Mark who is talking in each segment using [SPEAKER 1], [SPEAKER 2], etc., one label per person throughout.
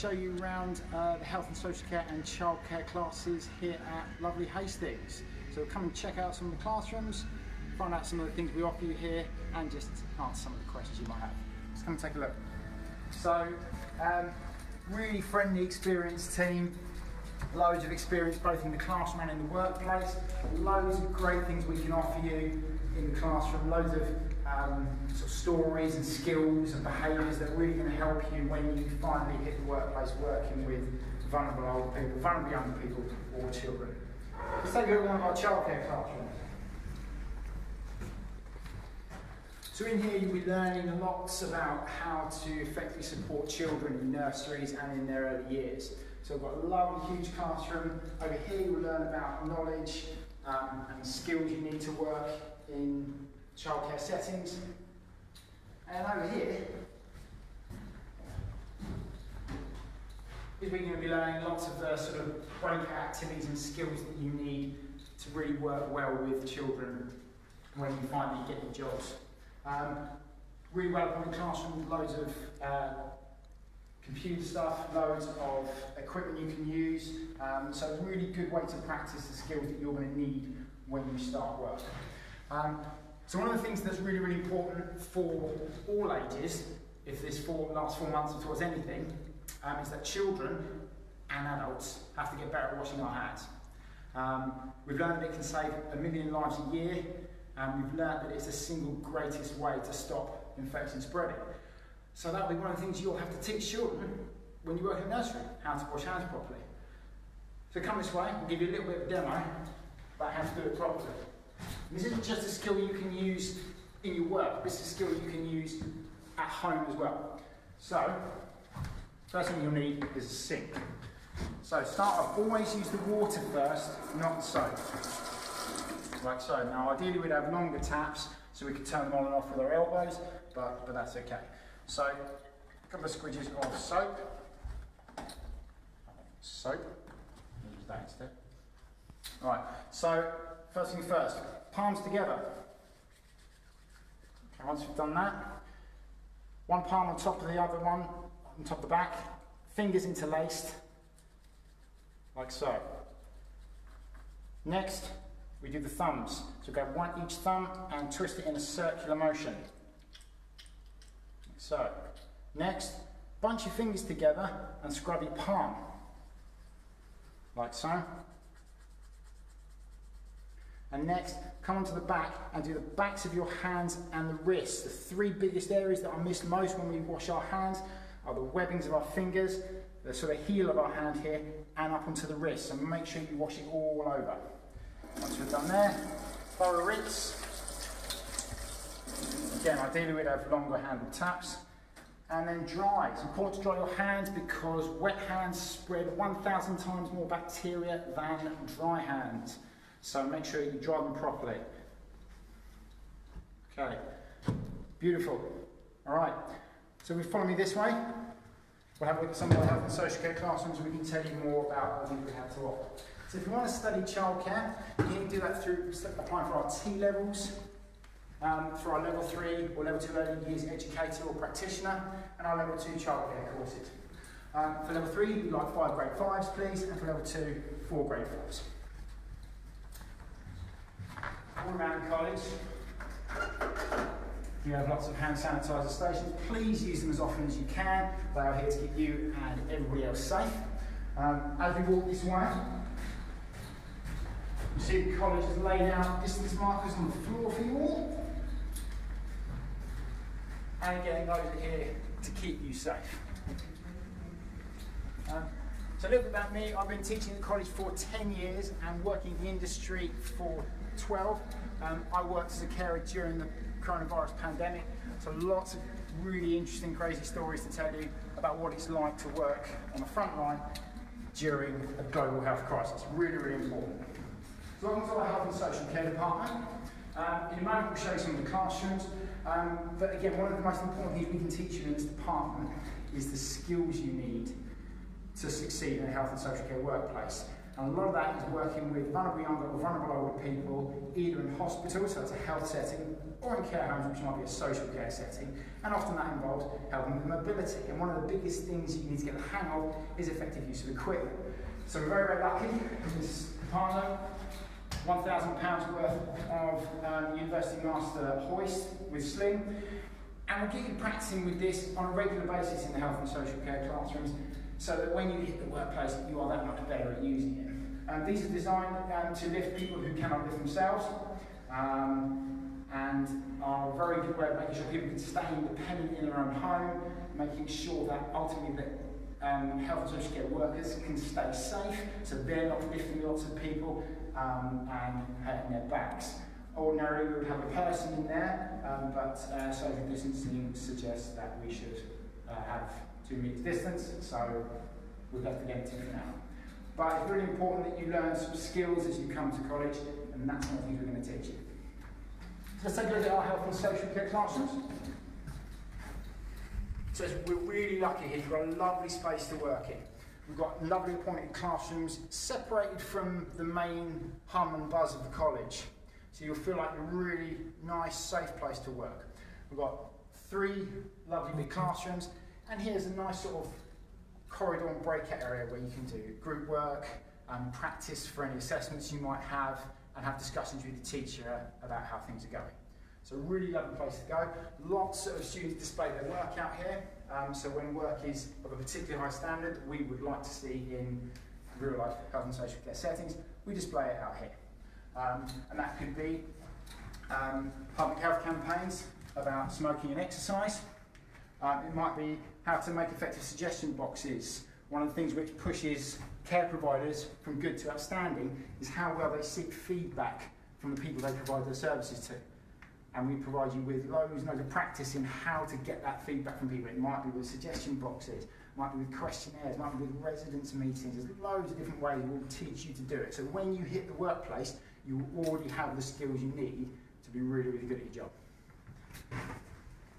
[SPEAKER 1] show you around the health and social care and childcare classes here at lovely Hastings. So come and check out some of the classrooms, find out some of the things we offer you here, and just answer some of the questions you might have. Let's come and take a look. So, really friendly, experienced team, loads of experience both in the classroom and in the workplace, loads of great things we can offer you in the classroom, loads of sort of stories and skills and behaviours that are really going to help you when you finally hit the workplace working with vulnerable old people, vulnerable young people or children. Let's take a look at one of our childcare classrooms. So in here you'll be learning lots about how to effectively support children in nurseries and in their early years. So we've got a lovely huge classroom. Over here you'll learn about knowledge and skills you need to work in childcare settings. And over here is where you're going to be learning lots of the sort of breakout activities and skills that you need to really work well with children when you finally get your jobs. Really well appointed classroom with loads of computer stuff, loads of equipment you can use. So it's a really good way to practice the skills that you're going to need when you start work. So one of the things that's really, really important for all ages, if this last 4 months or towards anything, is that children and adults have to get better at washing our hands. We've learned that it can save 1 million lives a year, and we've learned that it's the single greatest way to stop infection spreading. So that'll be one of the things you'll have to teach children when you work in a nursery, how to wash hands properly. So come this way, we'll give you a little bit of a demo about how to do it properly. This isn't just a skill you can use in your work, this is a skill you can use at home as well. So, first thing you'll need is a sink. So start off, always use the water first, not the soap. Like so. Now ideally we'd have longer taps so we could turn them on and off with our elbows, but that's okay. So, a couple of squidges of soap. Use that instead. Right, so first thing first, palms together. Okay, once we've done that, one palm on top of the other one, on top of the back, fingers interlaced, like so. Next, we do the thumbs. So grab one each thumb and twist it in a circular motion. Like so. Next, bunch your fingers together and scrub your palm. Like so. And next, come onto the back and do the backs of your hands and the wrists. The 3 biggest areas that are missed most when we wash our hands are the webbings of our fingers, the sort of heel of our hand here, and up onto the wrist. So make sure you wash it all over. Once we're done there, thorough rinse. Again, ideally we'd have longer handled taps. And then dry. It's important to dry your hands because wet hands spread 1,000 times more bacteria than dry hands. So make sure you dry them properly. Okay, beautiful. All right, so if you follow me this way, we'll have a look at some of the health and social care classrooms and we can tell you more about the things we have to offer. So if you want to study childcare, you can do that through applying for our T levels, for our level 3 or level 2 early years educator or practitioner, and our level 2 childcare courses. For level 3, we'd like 5 grade 5s please, and for level 2, 4 grade 4s. All around the college, you have lots of hand sanitizer stations. Please use them as often as you can. They are here to keep you and everybody else safe. As we walk this way, you see the college has laid out distance markers on the floor for you all. And again, those are here to keep you safe. So a little bit about me. I've been teaching at college for 10 years and working in the industry for 12. I worked as a carer during the coronavirus pandemic, so lots of really interesting, crazy stories to tell you about what it's like to work on the front line during a global health crisis. Really, really important. So welcome to our health and social care department. In a moment we'll show you some of the classrooms, but again, one of the most important things we can teach you in this department is the skills you need to succeed in a health and social care workplace. And a lot of that is working with vulnerable younger or vulnerable older people, either in hospitals, so it's a health setting, or in care homes, which might be a social care setting, and often that involves helping with mobility. And one of the biggest things you need to get the hang of is effective use of equipment. So we're very, very lucky in this department. £1,000 worth of University Master hoist with sling. And we'll get you practicing with this on a regular basis in the health and social care classrooms, so that when you hit the workplace, you are that much better at using it. These are designed to lift people who cannot lift themselves, and are a very good way of making sure people can stay independent in their own home, making sure that ultimately that health and social care workers can stay safe, so they're not lifting lots of people and hurting their backs. Ordinarily, we would have a person in there, but social distancing suggests that we should have 2 meters distance, so we've left it empty for now. But it's really important that you learn some skills as you come to college, and that's one of the things we're going to teach you. So let's take a look at our health and social care classrooms. So we're really lucky here. We've got a lovely space to work in. We've got lovely appointed classrooms separated from the main hum and buzz of the college. So you'll feel like a really nice, safe place to work. We've got 3 lovely big classrooms, and here's a nice sort of corridor and breakout area where you can do group work, practice for any assessments you might have, and have discussions with the teacher about how things are going. So a really lovely place to go. Lots of students display their work out here. So when work is of a particularly high standard, we would like to see in real life health and social care settings, we display it out here. And that could be public health campaigns about smoking and exercise. It might be how to make effective suggestion boxes. One of the things which pushes care providers from good to outstanding is how well they seek feedback from the people they provide their services to. And we provide you with loads and loads of practice in how to get that feedback from people. It might be with suggestion boxes, it might be with questionnaires, it might be with residents meetings. There's loads of different ways we'll teach you to do it. So when you hit the workplace, you already have the skills you need to be really, really good at your job.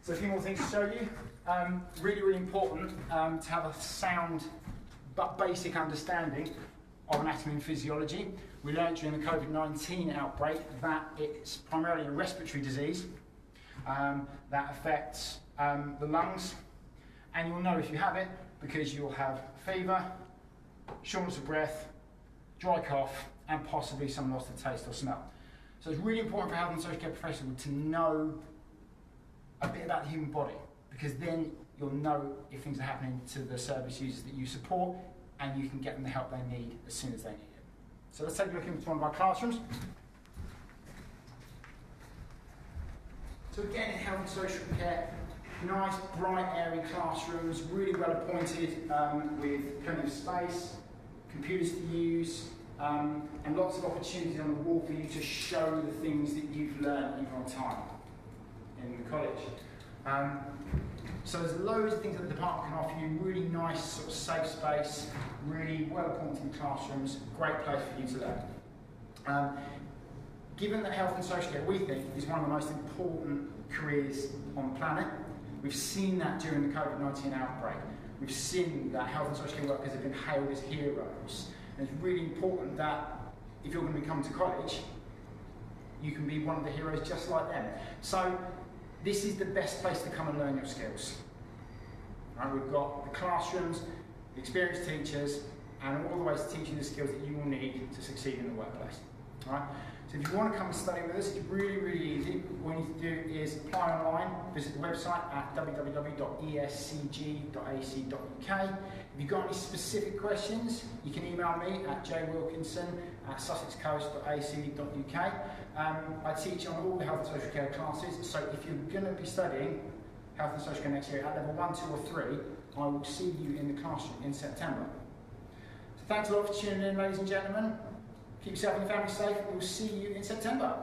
[SPEAKER 1] So a few more things to show you. Really, really important to have a sound but basic understanding of anatomy and physiology. We learned during the COVID-19 outbreak that it's primarily a respiratory disease that affects the lungs, and you'll know if you have it because you'll have fever, shortness of breath, dry cough, and possibly some loss of taste or smell. So it's really important for health and social care professionals to know a bit about the human body, because then you'll know if things are happening to the service users that you support, and you can get them the help they need as soon as they need it. So let's take a look into one of our classrooms. So again, in health and social care, nice, bright, airy classrooms, really well appointed with plenty of space, computers to use, and lots of opportunities on the wall for you to show the things that you've learned in your time in the college. So there's loads of things that the department can offer you, really nice sort of safe space, really well appointed classrooms, great place for you to learn. Given that health and social care, we think, is one of the most important careers on the planet, we've seen that during the COVID-19 outbreak. We've seen that health and social care workers have been hailed as heroes. And it's really important that if you're going to come to college, you can be one of the heroes just like them. So this is the best place to come and learn your skills. Right, we've got the classrooms, the experienced teachers, and all the ways to teach you the skills that you will need to succeed in the workplace. All right? So if you want to come and study with us, it's really, really easy. What you need to do is apply online, visit the website at www.escg.ac.uk. If you've got any specific questions, you can email me at jwilkinson@sussexcoast.ac.uk. I teach on all the health and social care classes, so if you're going to be studying health and social care next year at level 1, 2 or 3, I will see you in the classroom in September. So thanks a lot for tuning in, ladies and gentlemen. Keep yourself and your family safe. We'll see you in September.